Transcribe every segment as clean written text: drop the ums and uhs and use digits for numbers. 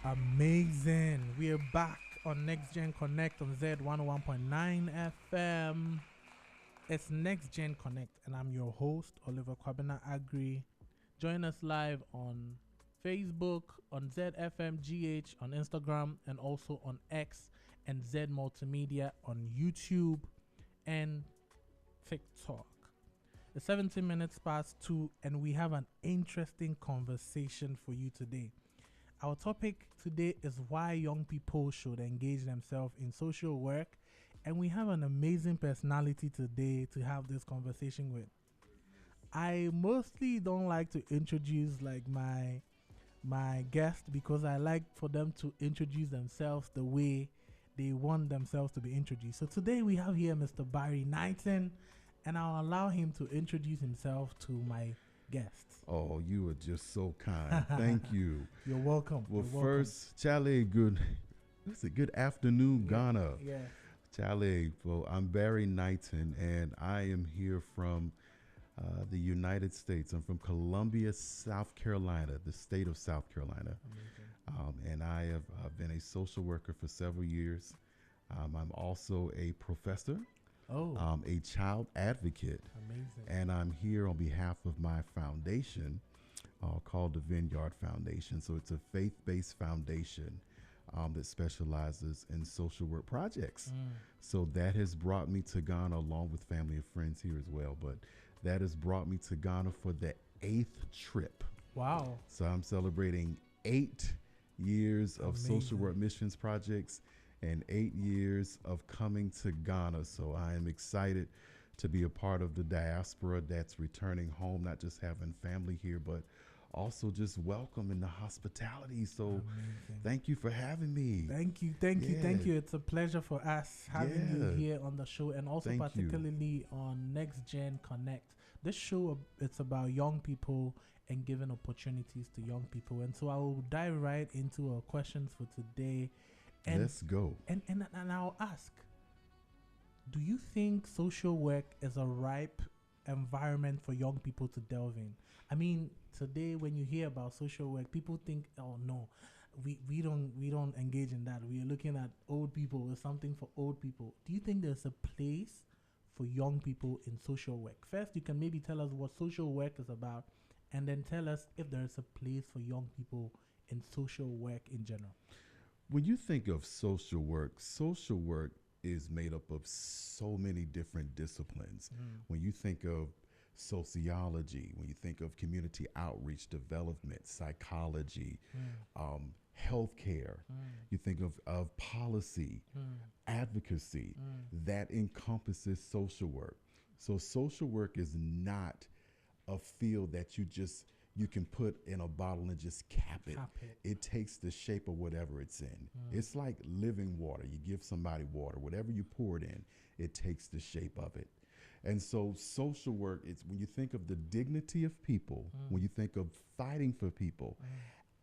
Amazing. We are back on Next Gen Connect on Z101.9 FM. It's Next Gen Connect, and I'm your host, Oliver Kwabena Agri. Join us live on Facebook, on ZFMGH, on Instagram, and also on X and Z Multimedia on YouTube and TikTok. It's 17 minutes past 2, and we have an interesting conversation for you today. Our topic today is why young people should engage themselves in social work, and we have an amazing personality today to have this conversation with. I mostly don't like to introduce like my guest because I like for them to introduce themselves the way they want themselves to be introduced. So today we have here Mr. Barry Knighton, and I'll allow him to introduce himself to my guests. Oh, you are just so kind. Thank you. You're welcome. Well, You're first, Chale, good afternoon, welcome. Ghana. Yeah. Chale, well, I'm Barry Knighton, and I am here from the United States. I'm from Columbia, South Carolina, the state of South Carolina. And I have been a social worker for several years. I'm also a professor. A child advocate. Amazing. And I'm here on behalf of my foundation called the Vineyard Foundation. So it's a faith-based foundation that specializes in social work projects. So that has brought me to Ghana along with family and friends here as well. But that has brought me to Ghana for the 8th trip. Wow. So I'm celebrating 8 years of Amazing. social work missions projects and 8 years of coming to Ghana. So I am excited to be a part of the diaspora that's returning home, not just having family here, but also just welcome in the hospitality. So Amazing. thank you for having me. Thank you. It's a pleasure for us having you here on the show, and also particularly on Next Gen Connect. This show, it's about young people and giving opportunities to young people. And so I will dive right into our questions for today. And, Let's go. And I'll ask, do you think social work is a ripe environment for young people to delve in? I mean, today when you hear about social work, people think, oh no, we don't engage in that. We are looking at old people or something for old people. Do you think there's a place for young people in social work? First, you can maybe tell us what social work is about, and then tell us if there's a place for young people in social work in general. When you think of social work is made up of so many different disciplines. When you think of sociology, when you think of community outreach, development, psychology, healthcare, you think of policy, advocacy, that encompasses social work. So social work is not a field that you can put in a bottle and just cap it. It takes the shape of whatever it's in. It's like living water. You give somebody water, whatever you pour it in, it takes the shape of it. And so social work, it's when you think of the dignity of people, when you think of fighting for people,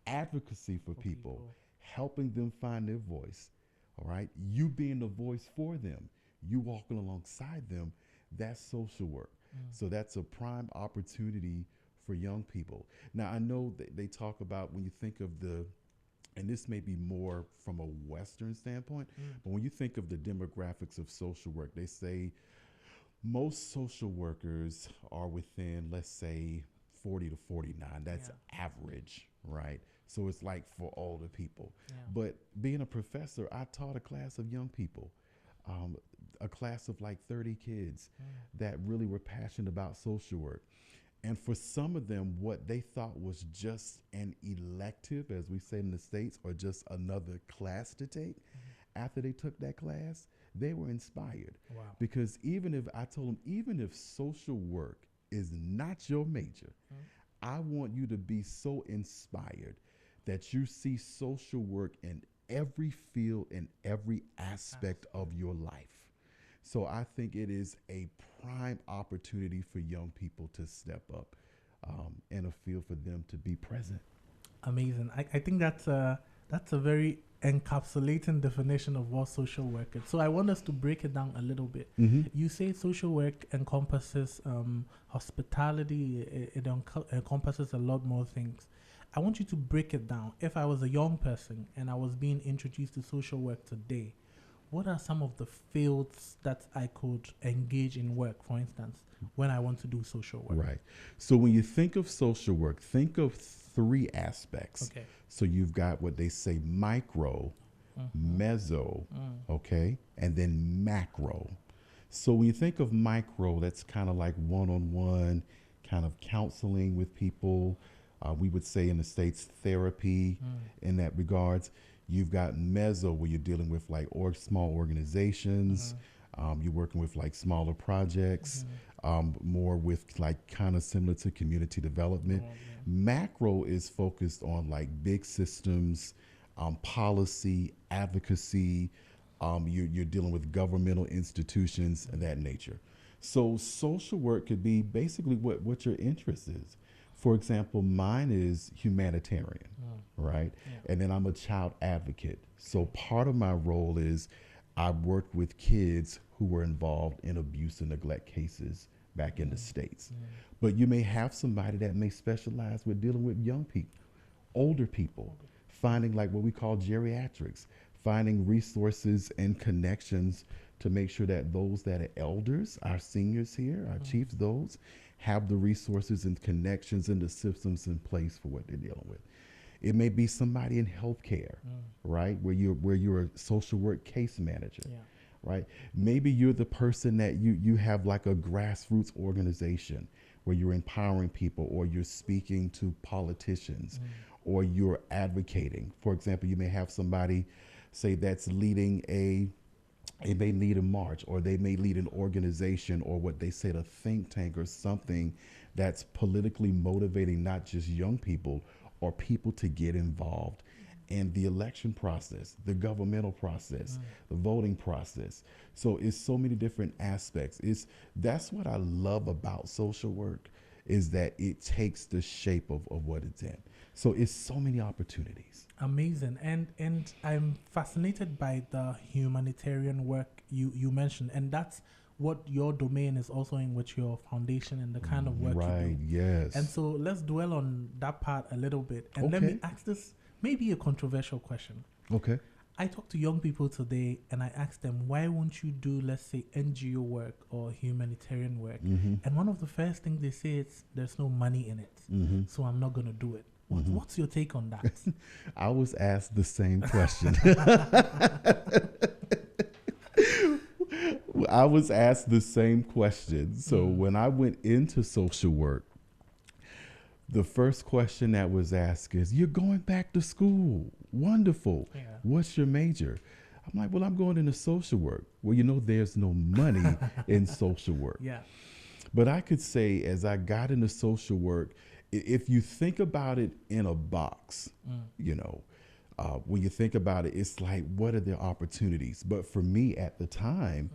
advocacy for people, helping them find their voice, all right? You being the voice for them, you walking alongside them, that's social work. So that's a prime opportunity for young people. Now, I know that they talk about when you think of and this may be more from a Western standpoint, but when you think of the demographics of social work, they say most social workers are within, let's say, 40 to 49. That's average, right? So it's like for older people. But being a professor, I taught a class of young people, a class of like 30 kids that really were passionate about social work. And for some of them, what they thought was just an elective, as we say in the States, or just another class to take, after they took that class, they were inspired. Wow. Because I told them, even if social work is not your major, I want you to be so inspired that you see social work in every field, in every aspect of your life. So I think it is a prime opportunity for young people to step up in a field for them to be present. Amazing. I think that's a very encapsulating definition of what social work is. So I want us to break it down a little bit. You say social work encompasses hospitality. It encompasses a lot more things. I want you to break it down. If I was a young person and I was being introduced to social work today, what are some of the fields that I could engage in work, for instance, when I want to do social work? Right. So when you think of social work, think of three aspects. Okay. So you've got what they say micro, meso, okay, and then macro. So when you think of micro, that's kind of like one-on-one kind of counseling with people. We would say in the States therapy in that regards. You've got meso where you're dealing with like small organizations. You're working with like smaller projects, more with like kind of similar to community development. Macro is focused on like big systems, policy, advocacy. You're dealing with governmental institutions and that nature. So social work could be basically what your interest is. For example, mine is humanitarian, right? Yeah. And then I'm a child advocate. So part of my role is I worked with kids who were involved in abuse and neglect cases back in the States. But you may have somebody that may specialize with dealing with young people, older people, finding like what we call geriatrics, finding resources and connections to make sure that those that are elders, our seniors here, our chiefs, those have the resources and connections and the systems in place for what they're dealing with. It may be somebody in healthcare, right? Where you're a social work case manager, right? Maybe you're the person that you have like a grassroots organization where you're empowering people, or you're speaking to politicians, or you're advocating. For example, you may have somebody say that's leading they may lead a march, or they may lead an organization, or what they said a think tank or something that's politically motivating not just young people or people to get involved in the election process, the governmental process, the voting process. So it's so many different aspects. That's what I love about social work, is that it takes the shape of what it's in. So it's so many opportunities. Amazing. And I'm fascinated by the humanitarian work you mentioned. And that's what your domain is also in, with your foundation and the kind of work you do. Right, yes. And so let's dwell on that part a little bit. And let me ask this, maybe a controversial question. Okay. I talk to young people today and I ask them, why won't you do, let's say, NGO work or humanitarian work? And one of the first things they say is, there's no money in it, so I'm not going to do it. What's your take on that? I was asked the same question. I was asked the same question. So when I went into social work, the first question that was asked is, you're going back to school. Wonderful. Yeah. What's your major? I'm like, well, I'm going into social work. Well, there's no money in social work. Yeah. But I could say, as I got into social work, if you think about it in a box, when you think about it, it's like, what are the opportunities? But for me at the time,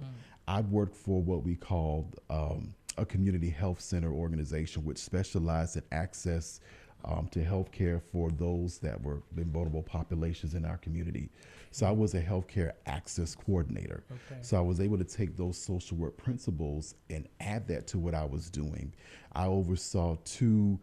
I worked for what we called a community health center organization, which specialized in access to healthcare for those that were in vulnerable populations in our community. So I was a healthcare access coordinator. Okay. So I was able to take those social work principles and add that to what I was doing. I oversaw two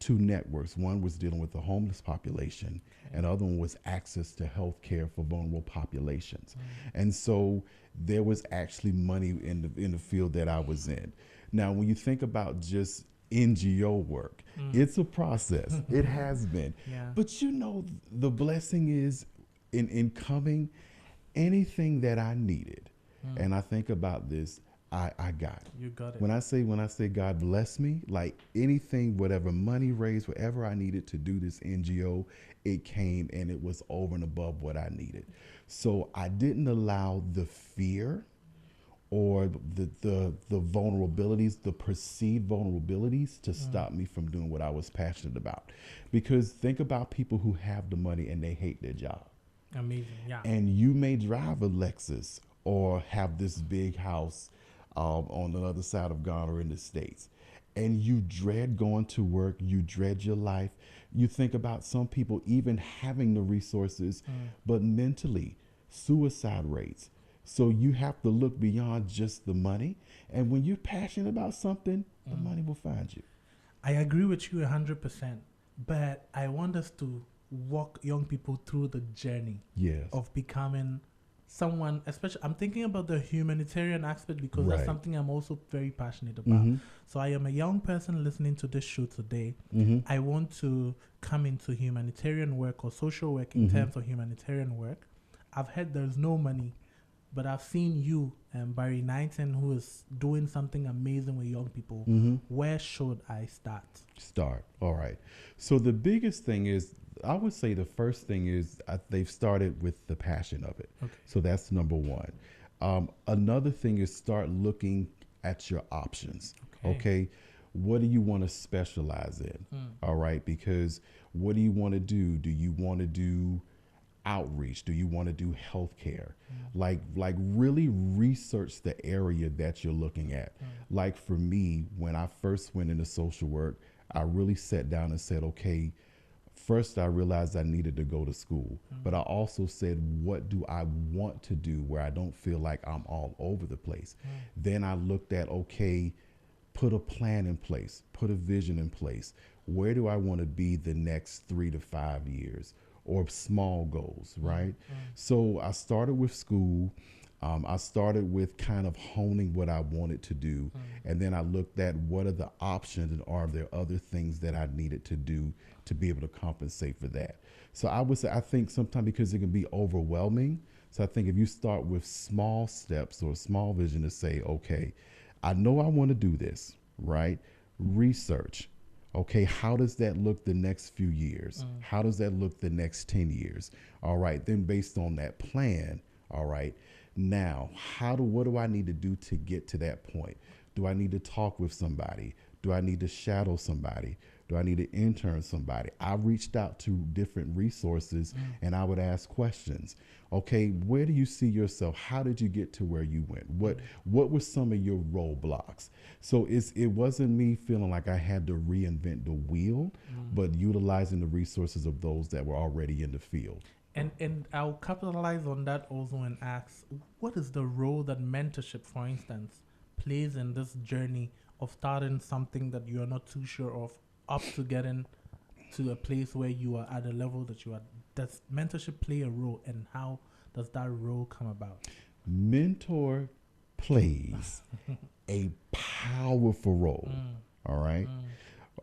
networks. One was dealing with the homeless population, and the other one was access to health care for vulnerable populations. And so there was actually money in the field that I was in. Now, when you think about just NGO work, it's a process. It has been. Yeah. But the blessing is in coming, anything that I needed, and I think about this, I got it. You got it. When I say God bless me, like anything, whatever money raised, whatever I needed to do this NGO, it came, and it was over and above what I needed. So I didn't allow the fear or the vulnerabilities, the perceived vulnerabilities, to stop me from doing what I was passionate about. Because think about people who have the money and they hate their job. Amazing, yeah. And you may drive a Lexus or have this big house on the other side of Ghana or in the States, and you dread going to work, you dread your life. You think about some people even having the resources, but mentally, suicide rates. So you have to look beyond just the money. And when you're passionate about something, the money will find you. I agree with you 100%. but I want us to walk young people through the journey Yes. of becoming someone, especially I'm thinking about the humanitarian aspect because that's Right. something I'm also very passionate about. Mm-hmm. So I am a young person listening to this show today. Mm-hmm. I want to come into humanitarian work or social work in Mhm. terms of humanitarian work. I've heard there's no money, but I've seen you and Barry Knighton, who is doing something amazing with young people. Mm-hmm. Where should I start? Start. All right. So the biggest thing is, I would say the first thing is they've started with the passion of it. Okay. So that's number one. Another thing is start looking at your options. Okay. What do you want to specialize in? All right. Because what do you want to do? Do you want to do outreach? Do you want to do healthcare? Like really research the area that you're looking at. Like for me, when I first went into social work, I really sat down and said, okay, first I realized I needed to go to school, but I also said, what do I want to do where I don't feel like I'm all over the place? Then I looked at, okay, put a plan in place, put a vision in place. Where do I want to be the next 3 to 5 years, or small goals, right? So I started with school. I started with kind of honing what I wanted to do. And then I looked at what are the options and are there other things that I needed to do to be able to compensate for that. So I would say, I think sometimes because it can be overwhelming. So I think if you start with small steps or a small vision to say, okay, I know I want to do this, right? Research. Okay, how does that look the next few years? How does that look the next 10 years? All right, then based on that plan, all right, now what do I need to do to get to that point? Do I need to talk with somebody? Do I need to shadow somebody? Do I need to intern somebody? I reached out to different resources and I would ask questions. Okay, where do you see yourself? How did you get to where you went? What were some of your roadblocks? So it wasn't me feeling like I had to reinvent the wheel, but utilizing the resources of those that were already in the field. And I'll capitalize on that also and ask, what is the role that mentorship, for instance, plays in this journey of starting something that you're not too sure of, up to getting to a place where you are at a level that you are? Does mentorship play a role, and how does that role come about? Mentor plays a powerful role. All right.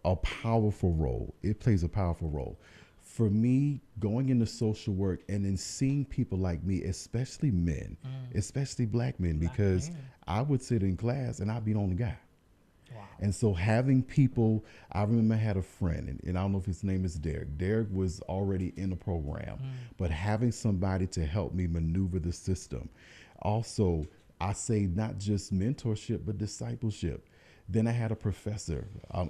A powerful role. It plays a powerful role. For me, going into social work and then seeing people like me, especially men, especially black men, because I would sit in class and I'd be the only guy. Wow. And so having people, I remember I had a friend, and I don't know if his name is Derek. Derek was already in the program, but having somebody to help me maneuver the system. Also, I say not just mentorship, but discipleship. Then I had a professor.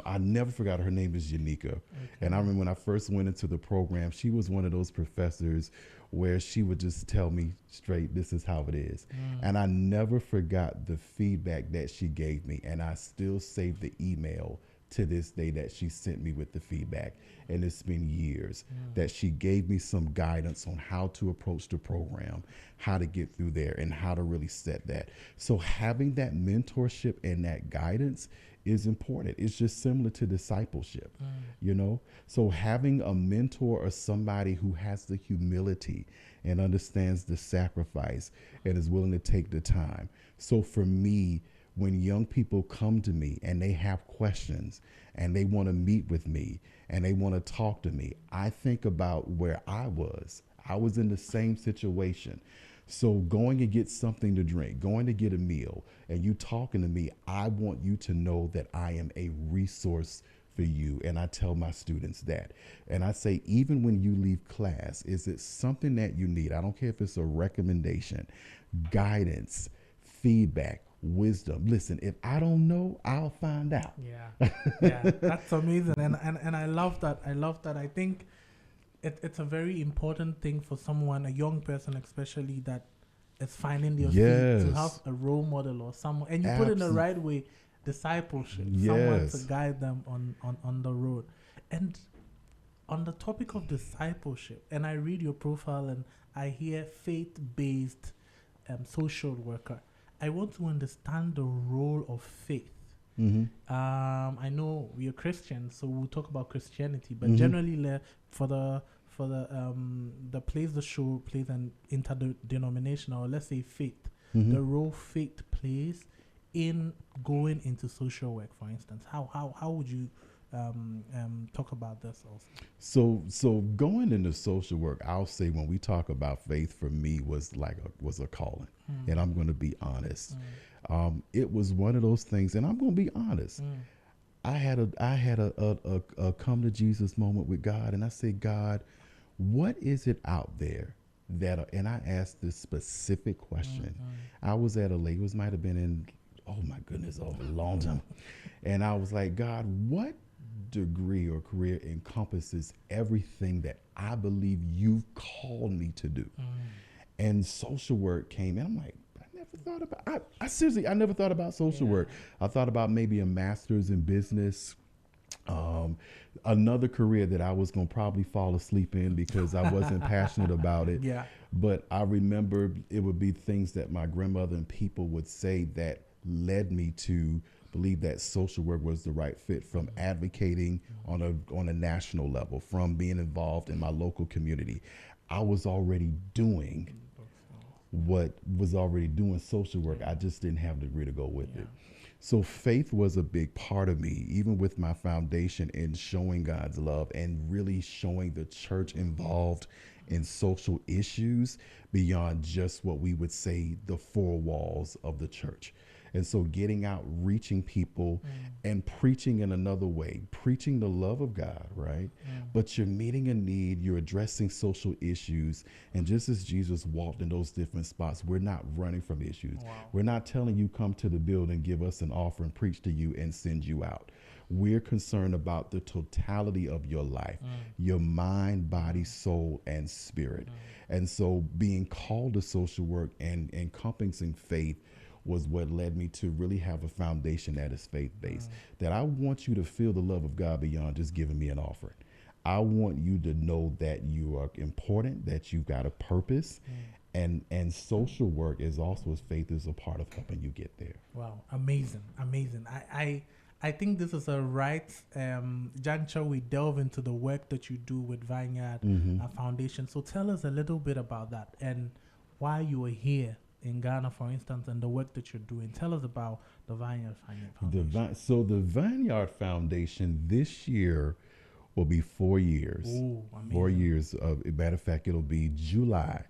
I never forgot her name is Yanika. And I remember when I first went into the program, she was one of those professors where she would just tell me straight, this is how it is. And I never forgot the feedback that she gave me. And I still save the email to this day that she sent me with the feedback. And it's been years that she gave me some guidance on how to approach the program, how to get through there, and how to really set that. So having that mentorship and that guidance is important. It's just similar to discipleship, you know? So having a mentor or somebody who has the humility and understands the sacrifice and is willing to take the time. So for me, when young people come to me and they have questions and they want to meet with me and they want to talk to me, I think about where I was. I was in the same situation. So going to get something to drink, going to get a meal, and you talking to me, I want you to know that I am a resource for you. And I tell my students that. And I say, even when you leave class, is it something that you need? I don't care if it's a recommendation, guidance, feedback, wisdom. Listen, if I don't know, I'll find out. Yeah, that's amazing, and I love that. I think it's a very important thing for someone, a young person especially, that is finding their feet, to have a role model or someone, and you put it in the right way, discipleship, someone to guide them on the road. And on the topic of discipleship, and I read your profile and I hear faith-based social worker. I want to understand the role of faith I know we are Christians, so we'll talk about Christianity, but Mhm. generally, for the place the show plays an interdenominational, or let's say faith, the role faith plays in going into social work, for instance. How would you talk about this also? So going into social work, I'll say when we talk about faith, for me was a calling, and I'm going to be honest. It was one of those things, and I'm going to be honest. I had a come to Jesus moment with God, and I said, God, what is it out there and I asked this specific question. I was at a lake, it might have been in, oh my goodness, a long time. And I was like, God, what degree or career encompasses everything that I believe you've called me to do? And social work came in. I'm like, I seriously, I never thought about social work. I thought about maybe a master's in business, another career that I was going to probably fall asleep in because I wasn't passionate about it. Yeah. But I remember it would be things that my grandmother and people would say that led me to believe that social work was the right fit, from advocating on a national level, from being involved in my local community. I was already doing social work. I just didn't have the degree to go with it. So faith was a big part of me, even with my foundation in showing God's love and really showing the church involved in social issues beyond just what we would say the four walls of the church. And so getting out, reaching people and preaching in another way, preaching the love of God, right? But you're meeting a need, you're addressing social issues. And just as Jesus walked in those different spots, we're not running from issues. Wow. We're not telling you come to the building, give us an offering, preach to you and send you out. We're concerned about the totality of your life, your mind, body, soul, and spirit. And so being called to social work and encompassing faith was what led me to really have a foundation that is faith-based, that I want you to feel the love of God beyond just giving me an offering. I want you to know that you are important, that you've got a purpose, and social work is also, as faith is a part of helping you get there. Wow, amazing. I think this is a right juncture we delve into the work that you do with Vineyard Foundation. So tell us a little bit about that and why you are here in Ghana, for instance, and the work that you're doing. Tell us about the Vineyard Foundation. So the Vineyard Foundation this year will be 4 years. Ooh, 4 years. Matter of fact, it'll be July.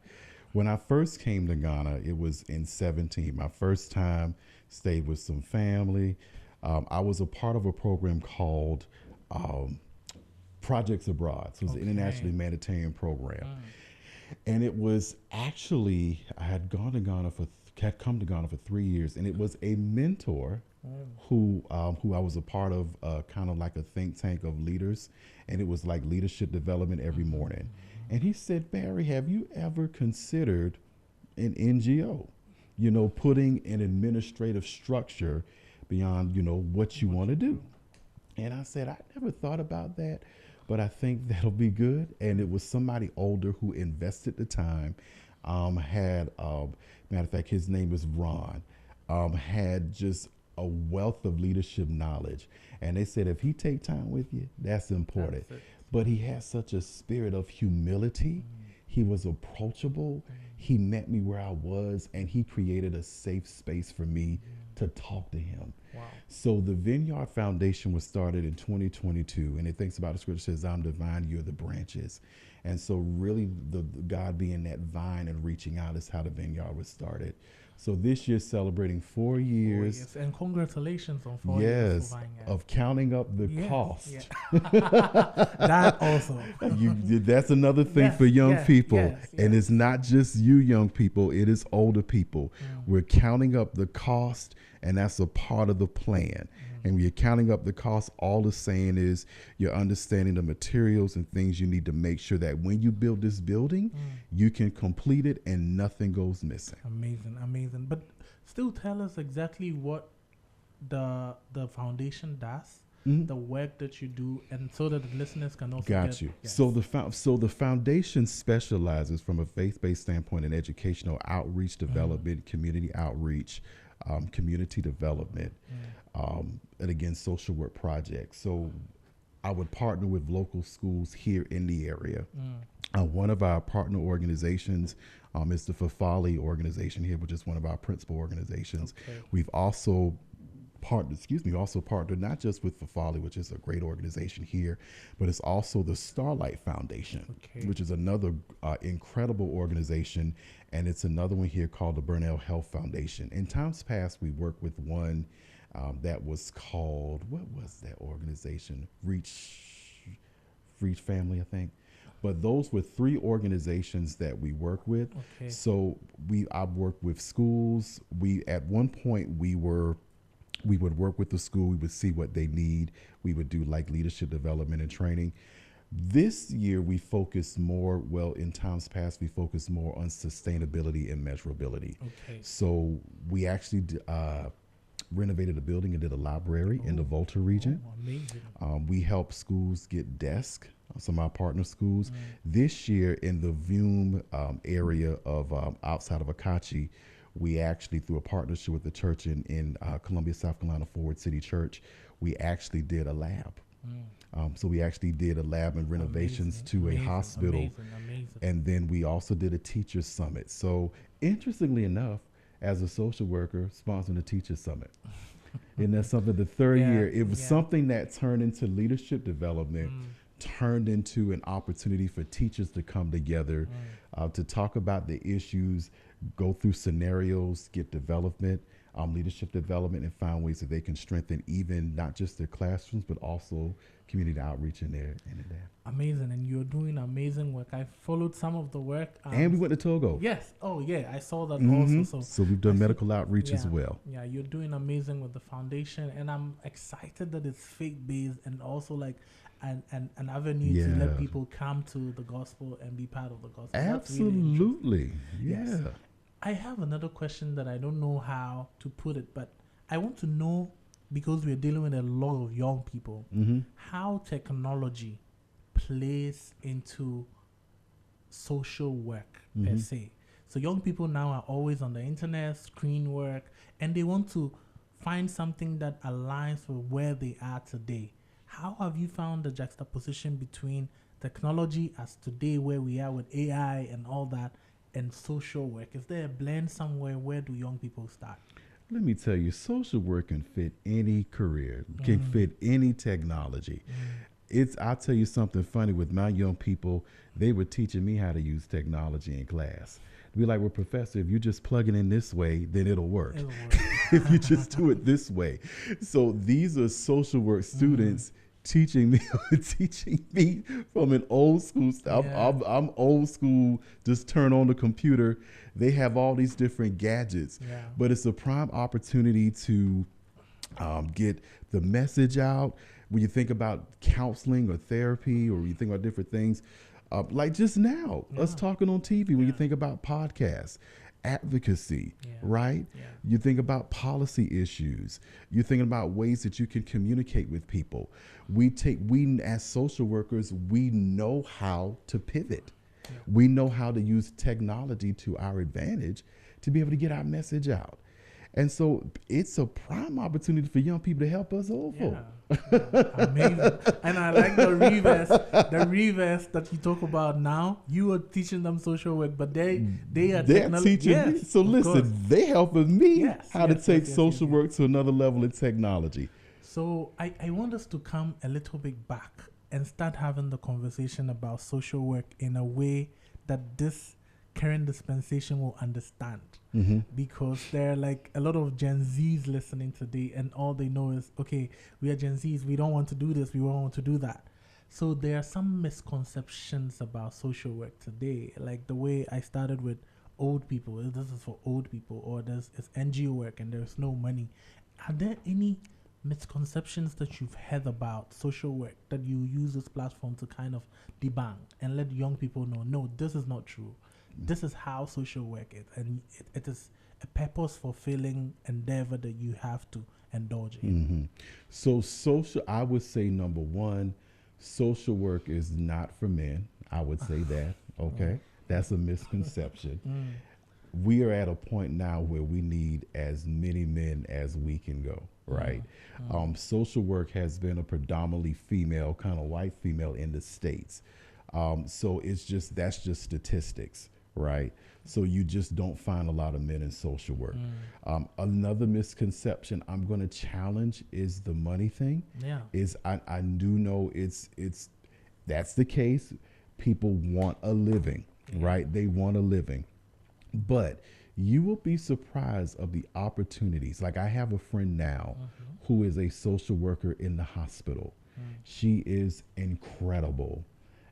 When I first came to Ghana, it was in 2017. My first time, stayed with some family. I was a part of a program called Projects Abroad. So it was an international humanitarian program. And it was actually, I had come to Ghana for 3 years, and it was a mentor who I was a part of, kind of like a think tank of leaders, and it was like leadership development every morning. And he said, Barry, have you ever considered an NGO? You know, putting an administrative structure beyond, you know, what you want to do. And I said, I never thought about that, but I think that'll be good. And it was somebody older who invested the time, matter of fact, his name is Ron, had just a wealth of leadership knowledge. And they said, if he take time with you, that's important. But he had such a spirit of humility. He was approachable. He met me where I was, and he created a safe space for me to talk to him. Wow. So the Vineyard Foundation was started in 2022, and it thinks about the scripture says, I'm the vine, you're the branches. And so really the God being that vine and reaching out is how the Vineyard was started. So this year celebrating 4 years. 4 years. And congratulations on 4 years. Yes, of counting up the cost. That also. That's another thing for young people. And it's not just you young people, it is older people. We're counting up the cost, and that's a part of the plan. And when you're counting up the cost, all it's saying is you're understanding the materials and things you need to make sure that when you build this building, you can complete it and nothing goes missing. Amazing, amazing. But still tell us exactly what the foundation does, the work that you do, and so that the listeners can also Got you. Yes. So the foundation specializes from a faith-based standpoint in educational outreach, development, community outreach, community development, and again, social work projects. So I would partner with local schools here in the area. One of our partner organizations is the Fafali organization here, which is one of our principal organizations. Okay. We've also partnered not just with Fafali, which is a great organization here, but it's also the Starlight Foundation, Okay. which is another incredible organization, and it's another one here called the Burnell Health Foundation. In times past, we worked with one that was called, what was that organization? Reach Family, I think. But those were three organizations that we work with. Okay. So I've worked with schools. At one point we would work with the school. We would see what they need. We would do like leadership development and training. This year we focused more, in times past we focused more on sustainability and measurability. Okay. So we actually renovated a building and did a library in the Volta region. Amazing. We helped schools get desks, some of our partner schools. This year in the Vume area of outside of Akachi, we actually, through a partnership with the church in Columbia, South Carolina, Forward City Church, we actually did a lab. So we actually did a lab and renovations to a hospital. Amazing. And then we also did a teacher's summit. So interestingly enough, as a social worker, sponsoring a teacher's summit. And that's something the third year, it was something that turned into leadership development, turned into an opportunity for teachers to come together to talk about the issues, go through scenarios, get development, leadership development, and find ways that they can strengthen even not just their classrooms, but also community outreach in there. Amazing. And you're doing amazing work. I followed some of the work. And we went to Togo. Yes. Oh, yeah. I saw that also. So we've done medical outreach as well. Yeah, you're doing amazing with the foundation. And I'm excited that it's faith-based and also like an avenue to let people come to the gospel and be part of the gospel. Absolutely. Yes. Yeah. I have another question that I don't know how to put it, but I want to know, because we're dealing with a lot of young people, how technology plays into social work per se. So young people now are always on the internet, screen work, and they want to find something that aligns with where they are today. How have you found the juxtaposition between technology as today, where we are with AI and all that, and social work? Is there a blend somewhere? Where do young people start? Let me tell you, social work can fit any career, can fit any technology. I'll tell you something funny with my young people. They were teaching me how to use technology in class. Be like, well, professor, if you just plug it in this way, then it'll work. If you just do it this way. So these are social work students teaching me from an old school style. I'm old school, just turn on the computer. They have all these different gadgets, but it's a prime opportunity to get the message out. When you think about counseling or therapy, or you think about different things, like just now, us talking on TV, when you think about podcasts, advocacy, right? You think about policy issues. You're thinking about ways that you can communicate with people. We as social workers, we know how to pivot. We know how to use technology to our advantage to be able to get our message out. And so it's a prime opportunity for young people to help us over. Amazing. And I like the reverse that you talk about now. You are teaching them social work, but they're teaching me. So listen, they helping me how to take social work to another level in technology. So I want us to come a little bit back and start having the conversation about social work in a way that this current dispensation will understand. Because there are like a lot of Gen Zs listening today, and all they know is, okay, we are Gen Zs, we don't want to do this, we don't want to do that. So there are some misconceptions about social work today, like the way I started with old people. This is for old people, or it's NGO work and there's no money. Are there any misconceptions that you've heard about social work that you use this platform to kind of debunk and let young people know, no, this is not true? This is how social work is, and it is a purpose-fulfilling endeavor that you have to indulge in. So I would say, number one, social work is not for men. I would say that, okay? That's a misconception. we are at a point now where we need as many men as we can go, right? Social work has been a predominantly female, kind of white female in the States. So that's just statistics, right? So you just don't find a lot of men in social work. Another misconception I'm going to challenge is the money thing. Yeah. Is I do know that's the case. People want a living, right? They want a living. But you will be surprised of the opportunities. Like I have a friend now who is a social worker in the hospital. She is incredible.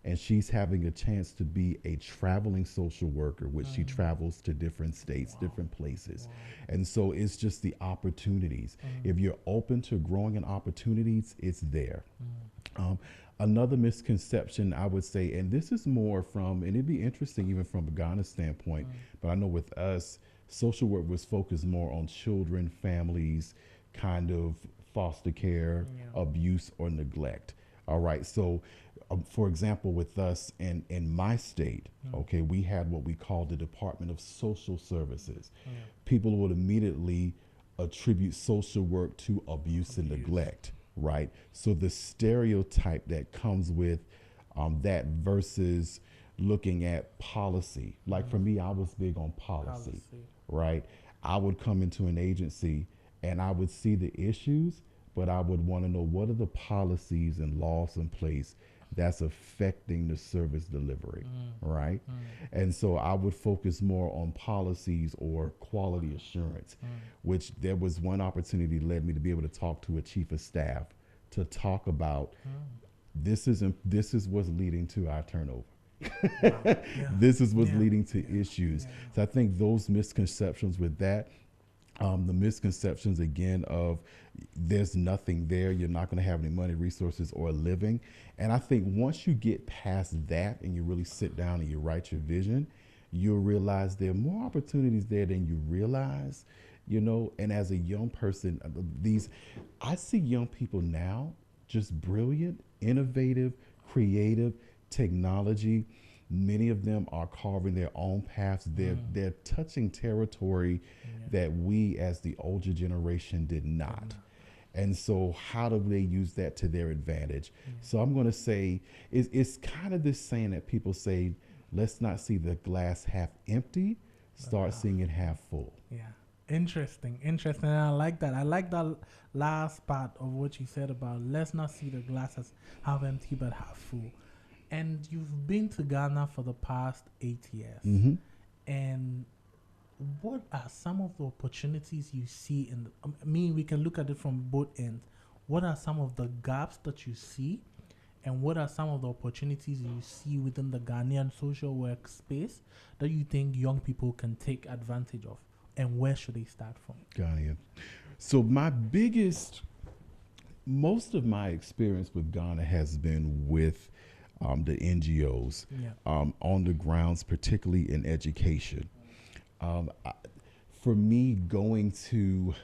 And she's having a chance to be a traveling social worker, which she travels to different states, different places. And so it's just the opportunities. If you're open to growing in opportunities, it's there. Another misconception I would say, and this is more from, and it'd be interesting even from a Ghana standpoint, but I know with us, social work was focused more on children, families, kind of foster care, abuse, or neglect. All right. So, for example, with us in my state, okay, we had what we call the Department of Social Services. People would immediately attribute social work to abuse and neglect. Right. So the stereotype that comes with that versus looking at policy, like for me, I was big on policy, right? I would come into an agency and I would see the issues, but I would want to know what are the policies and laws in place that's affecting the service delivery, right? And so I would focus more on policies or quality assurance, which there was one opportunity that led me to be able to talk to a chief of staff to talk about this is what's leading to our turnover. This is what's leading to issues. So I think those misconceptions with that, the misconceptions again of there's nothing there, you're not going to have any money, resources, or a living. And I think once you get past that and you really sit down and you write your vision, you'll realize there are more opportunities there than you realize, you know. And as a young person, I see young people now just brilliant, innovative, creative, technology. Many of them are carving their own paths. They're touching territory that we as the older generation did not. And so how do they use that to their advantage? So I'm going to say it's kind of this saying that people say, let's not see the glass half empty, start seeing it half full. Yeah. Interesting. And I like that. I like that last part of what you said about let's not see the glass as half empty but half full. And you've been to Ghana for the past 8 years. And what are some of the opportunities you see in we can look at it from both ends. What are some of the gaps that you see, and what are some of the opportunities you see within the Ghanaian social work space that you think young people can take advantage of, and where should they start from? Ghanaian. So most of my experience with Ghana has been with the NGOs on the grounds, particularly in education. For me, going to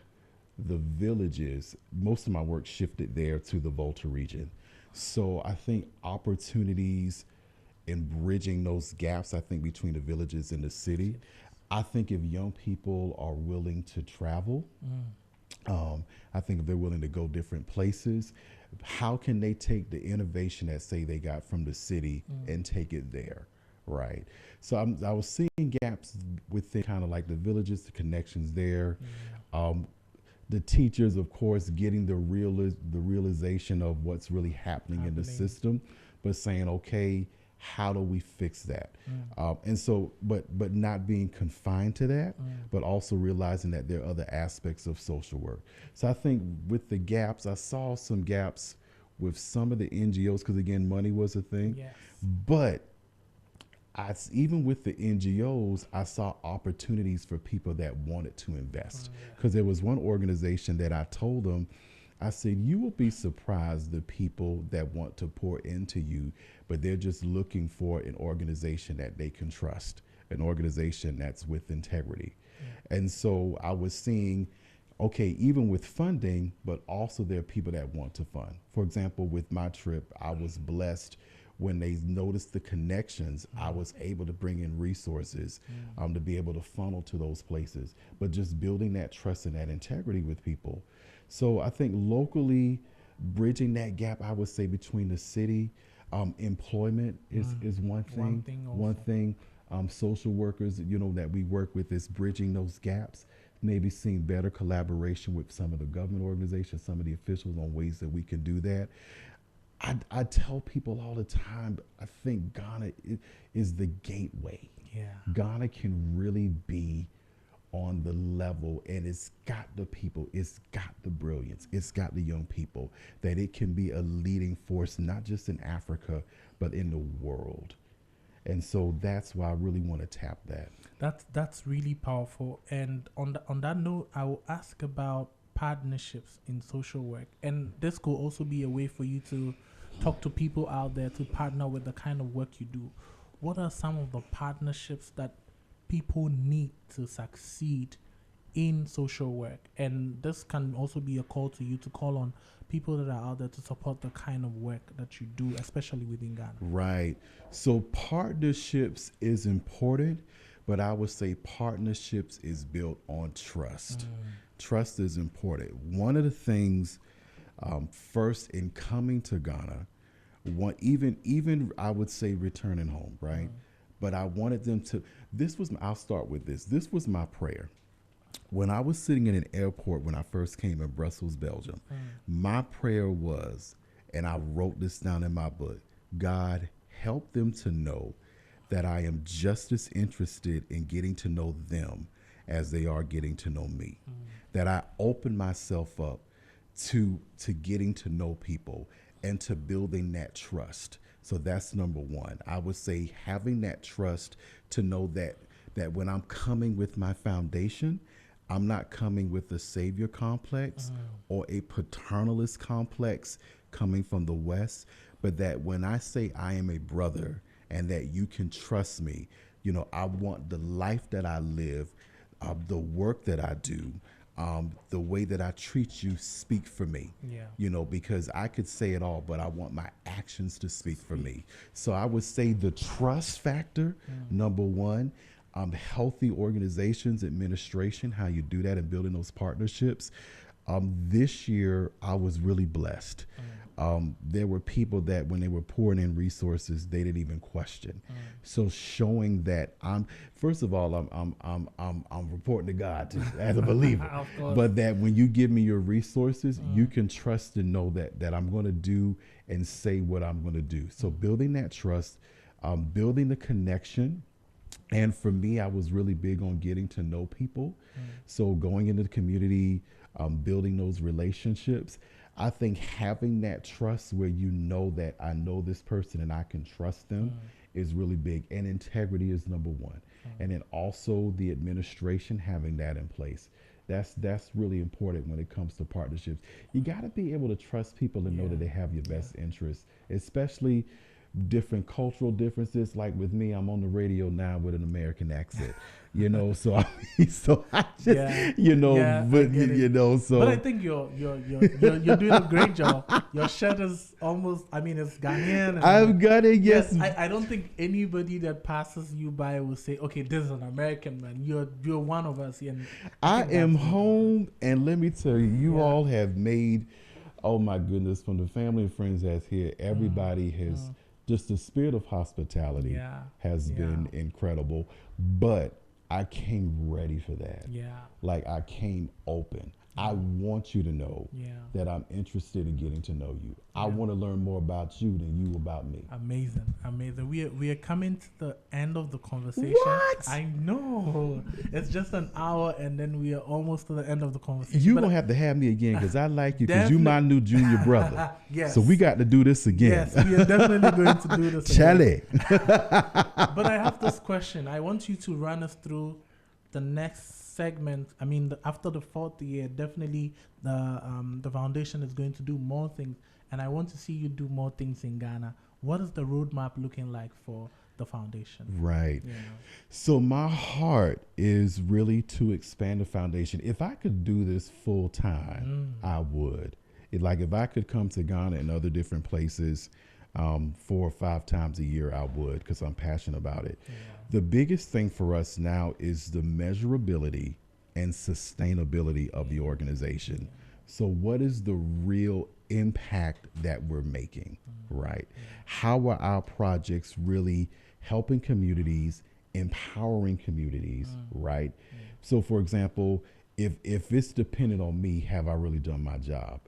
the villages, most of my work shifted there to the Volta region. So I think opportunities in bridging those gaps, I think between the villages and the city, I think if young people are willing to travel, I think if they're willing to go different places, how can they take the innovation that say they got from the city and take it there, right? So I was seeing gaps within kind of like the villages, the connections there. The teachers, of course, getting the realization of what's really happening in the system, but saying, okay, how do we fix that? And so, but not being confined to that, but also realizing that there are other aspects of social work. So I think with the gaps, I saw some gaps with some of the NGOs, because again, money was a thing. Yes. But even with the NGOs, I saw opportunities for people that wanted to invest. Because there was one organization that I told them, I said, you will be surprised the people that want to pour into you, but they're just looking for an organization that they can trust, an organization that's with integrity. And so I was seeing, okay, even with funding, but also there are people that want to fund. For example, with my trip, I was blessed when they noticed the connections, I was able to bring in resources to be able to funnel to those places. But just building that trust and that integrity with people. So I think locally, bridging that gap, I would say, between the city, employment is one thing. One thing. Social workers, that we work with, is bridging those gaps. Maybe seeing better collaboration with some of the government organizations, some of the officials, on ways that we can do that. I tell people all the time, I think Ghana is the gateway. Yeah. Ghana can really be on the level, and it's got the people, it's got the brilliance, it's got the young people, that it can be a leading force, not just in Africa, but in the world. And so that's why I really want to tap that. That's really powerful. And on that note, I will ask about partnerships in social work. And this could also be a way for you to talk to people out there to partner with the kind of work you do. What are some of the partnerships that people need to succeed in social work? And this can also be a call to you to call on people that are out there to support the kind of work that you do, especially within Ghana. Right. So partnerships is important, but I would say partnerships is built on trust. Trust is important. One of the things, first in coming to Ghana, even I would say returning home, right? But I wanted them to, I'll start with this. This was my prayer. When I was sitting in an airport when I first came in Brussels, Belgium, my prayer was, and I wrote this down in my book, God, help them to know that I am just as interested in getting to know them as they are getting to know me. That I open myself up to getting to know people and to building that trust. So that's number one. I would say having that trust to know that when I'm coming with my foundation, I'm not coming with a savior complex or a paternalist complex coming from the West, but that when I say I am a brother and that you can trust me, I want the life that I live, the work that I do, the way that I treat you speak for me. Because I could say it all, but I want my actions to speak for me. So I would say the trust factor, number one. Healthy organizations, administration, how you do that and building those partnerships. This year, I was really blessed. There were people that when they were pouring in resources, they didn't even question. So showing that I'm reporting to God as a believer, but that when you give me your resources, you can trust and know that I'm going to do and say what I'm going to do. So building that trust, building the connection. And for me, I was really big on getting to know people. So going into the community, building those relationships. I think having that trust where you know that I know this person and I can trust them is really big. And integrity is number one. And then also the administration, having that in place. That's really important when it comes to partnerships. You got to be able to trust people and know that they have your best interests, especially different cultural differences. Like with me, I'm on the radio now with an American accent, so I just, so I think you're doing a great job. Your shirt is almost, it's Ghanaian. I've got it. Yes. I don't think anybody that passes you by will say, okay, this is an American man. You're one of us. And I am home. And let me tell you, all have made, oh my goodness, from the family and friends that's here, everybody has, just the spirit of hospitality has been incredible. But I came ready for that. Like I came open. I want you to know that I'm interested in getting to know you. I want to learn more about you than you about me. Amazing. We are coming to the end of the conversation. What? I know. It's just an hour and then we are almost to the end of the conversation. You're going to have to have me again because I like you because you're my new junior brother. Yes. So we got to do this again. Yes, we are definitely going to do this Charlie. But I have this question. I want you to run us through the next segment. After the fourth year, definitely the foundation is going to do more things, and I want to see you do more things in Ghana. What is the roadmap looking like for the foundation? Right. So my heart is really to expand the foundation. If I could do this full time, I would. If I could come to Ghana and other different places 4 or 5 times a year, I would, because I'm passionate about it. Yeah. The biggest thing for us now is the measurability and sustainability of the organization. So what is the real impact that we're making, right? How are our projects really helping communities, empowering communities, right? So for example, if it's dependent on me, have I really done my job?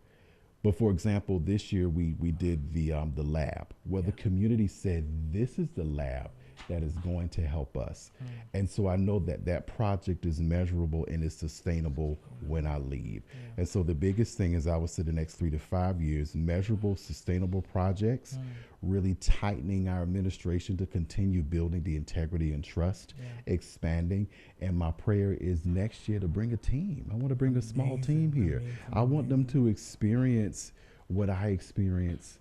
But for example, this year we did the lab where the community said, this is the lab that is going to help us. And so I know that that project is measurable and is sustainable when I leave. And so the biggest thing is I would say the next 3 to 5 years, measurable, sustainable projects, really tightening our administration to continue building the integrity and trust, expanding. And my prayer is next year to bring a team. I want to bring a small team here. I want them to experience what I experience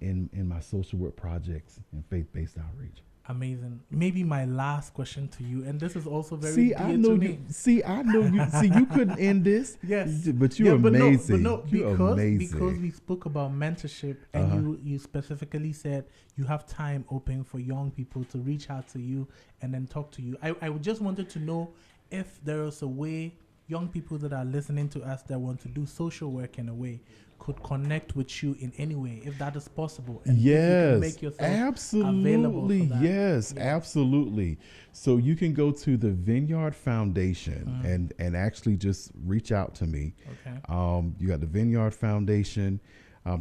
in my social work projects and faith-based outreach. Amazing. Maybe my last question to you, and this is also very See, dear I know to you. me. See, I know you. See, you couldn't end this. Yes, but you're amazing. You're because amazing. we spoke about mentorship, and you specifically said you have time open for young people to reach out to you and then talk to you. I just wanted to know if there is a way young people that are listening to us that want to do social work in a way could connect with you in any way, if that is possible. And yes, if you can make yourself available for absolutely. that. Yes, absolutely. So you can go to the Vineyard Foundation and actually just reach out to me. Okay. You got the Vineyard Foundation.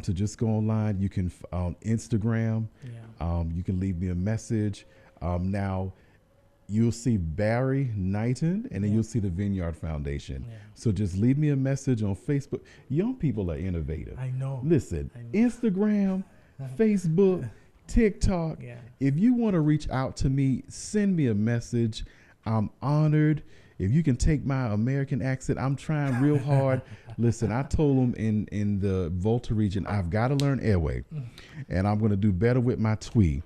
To just go online, you can on Instagram. Yeah. You can leave me a message. Now, you'll see Barry Knighton, and then you'll see the Vineyard Foundation. Yeah. So just leave me a message on Facebook. Young people are innovative. I know. Listen, I know. Instagram, Facebook, TikTok. Yeah. If you want to reach out to me, send me a message. I'm honored. If you can take my American accent, I'm trying real hard. Listen, I told them in the Volta region, I've got to learn airway, and I'm going to do better with my twee.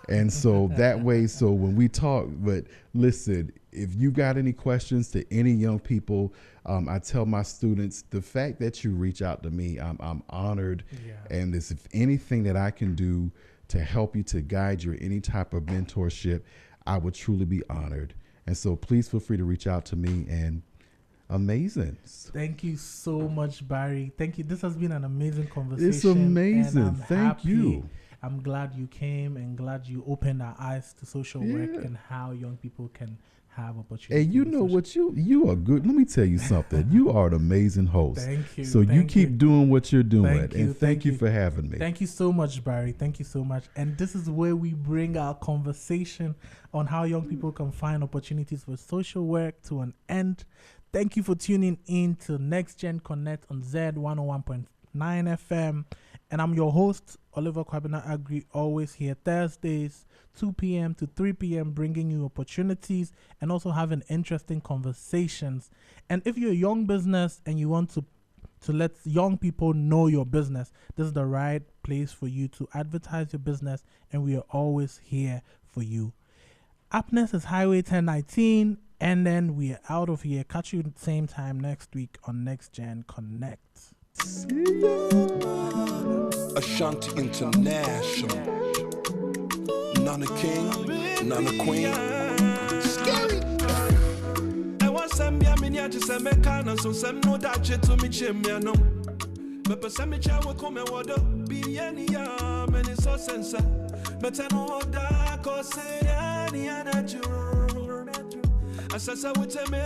And so that way, so when we talk, but listen, if you got any questions to any young people, I tell my students, the fact that you reach out to me, I'm honored. Yeah. And if anything that I can do to help you, to guide you, or any type of mentorship, I would truly be honored. And so please feel free to reach out to me. And amazing. Thank you so much, Barry. Thank you. This has been an amazing conversation. It's amazing. And I'm Thank happy. you. I'm glad you came and glad you opened our eyes to social work and how young people can have opportunities. And you know what, you are good. Let me tell you something. You are an amazing host. Thank you. So you keep doing what you're doing. Thank you. And thank you for having me. Thank you so much, Barry. Thank you so much. And this is where we bring our conversation on how young people can find opportunities for social work to an end. Thank you for tuning in to Next Gen Connect on Z101.9 FM. And I'm your host, Oliver Kwabena Agri, always here Thursdays, 2 p.m. to 3 p.m., bringing you opportunities and also having interesting conversations. And if you're a young business and you want to let young people know your business, this is the right place for you to advertise your business, and we are always here for you. Up next is Highway 1019, and then we are out of here. Catch you at the same time next week on Next Gen Connect. Ashanti International. Nana King, Nana Queen. Scary. I want some Yamina to some mechanics, so some no dacha to me chimiano. But for some child come and water, be any yam and it's so sense. But I know that cause any natural. As I would tell me.